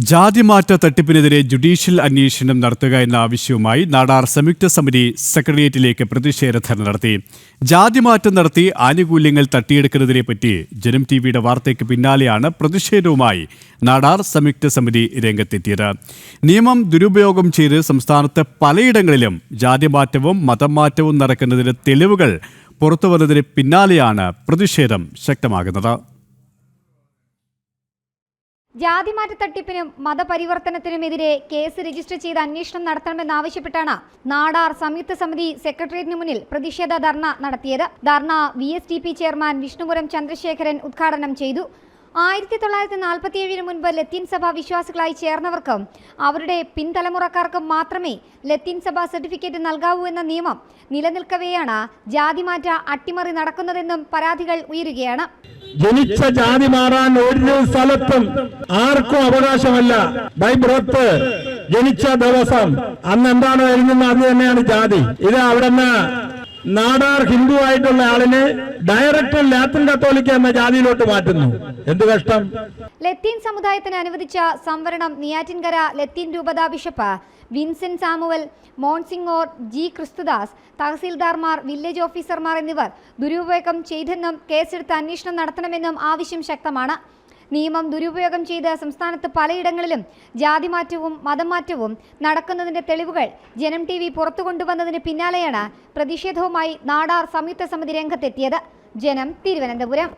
ജാതിമാറ്റ തട്ടിപ്പിനെതിരെ judicial അന്വേഷണം നടത്തുക എന്ന ആവശ്യവുമായി നാടാർ സംയുക്ത സമിതി സെക്രട്ടേറിയറ്റിലേക്ക് പ്രതിഷേധ ധർണ നടത്തി. ജാതിമാറ്റം നടത്തി ആനുകൂല്യങ്ങൾ തട്ടിയെടുക്കുന്നതിനെപ്പറ്റി ജനം ടിവിയുടെ വാർത്തയ്ക്ക് പിന്നാലെയാണ് പ്രതിഷേധവുമായി നാടാർ സംയുക്ത സമിതി രംഗത്തെത്തിയത്. നിയമം ദുരുപയോഗം ചെയ്ത് സംസ്ഥാനത്ത് പലയിടങ്ങളിലും ജാതിമാറ്റവും മതം മാറ്റവും നടക്കുന്നതിന് തെളിവുകൾ പുറത്തുവന്നതിന് പിന്നാലെയാണ് പ്രതിഷേധം ശക്തമാകുന്നത്. ജാതിമാറ്റ തട്ടിപ്പിനും മതപരിവർത്തനത്തിനുമെതിരെ കേസ് രജിസ്റ്റർ ചെയ്ത് അന്വേഷണം നടത്തണമെന്നാവശ്യപ്പെട്ടാണ് നാടാർ സംയുക്ത സമിതി സെക്രട്ടേറിയറ്റിന് മുന്നിൽ പ്രതിഷേധ ധർണ നടത്തിയത്. ധർണ VSDP ചെയർമാൻ വിഷ്ണുപുരം ചന്ദ്രശേഖരൻ ഉദ്ഘാടനം ചെയ്തു. 1947 മുൻപ് ലത്തീൻ സഭ വിശ്വാസികളായി ചേർന്നവർക്കും അവരുടെ പിൻതലമുറക്കാർക്കും മാത്രമേ ലത്തീൻ സഭ സർട്ടിഫിക്കറ്റ് നൽകാവൂ എന്ന നിയമം നിലനിൽക്കവെയാണ് ജാതിമാറ്റ അട്ടിമറി നടക്കുന്നതെന്നും പരാതികൾ ഉയരുകയാണ്. ജനിച്ച ജാതി മാറാൻ ഒരു സ്ഥലത്തും ആർക്കും അവകാശമല്ല. ബൈ ബർത്ത് ജനിച്ച ദിവസം അന്ന് എന്താണ് എഴുതുന്നത് അത് തന്നെയാണ് ജാതി. ഇത് അവിടുന്ന് നാടാർ ഹിന്ദു ആയിട്ടുള്ള ആളിനെ ഡയറക്റ്റ് ലാത്തിൻ കത്തോലിക്ക എന്ന ജാതിയിലോട്ട് മാറ്റുന്നു. എന്ത് കഷ്ടം! ലത്തീൻ സമുദായത്തിന് അനുവദിച്ച സംവരണം നെയ്യാറ്റിൻകര ലത്തീൻ രൂപതാ bishop Vincent Samuel, monsignor G. Christudas, തഹസീൽദാർമാർ, വില്ലേജ് ഓഫീസർമാർ എന്നിവർ ദുരുപയോഗം ചെയ്തെന്നും കേസെടുത്ത് അന്വേഷണം നടത്തണമെന്നും ആവശ്യം ശക്തമാണ്. നിയമം ദുരുപയോഗം ചെയ്ത് സംസ്ഥാനത്ത് പലയിടങ്ങളിലും ജാതിമാറ്റവും മതം മാറ്റവും നടക്കുന്നതിന്റെ തെളിവുകൾ ജനം TV പുറത്തു കൊണ്ടുവന്നതിന് പിന്നാലെയാണ് പ്രതിഷേധവുമായി നാടാർ സംയുക്ത സമിതി രംഗത്തെത്തിയത്. ജനം, തിരുവനന്തപുരം.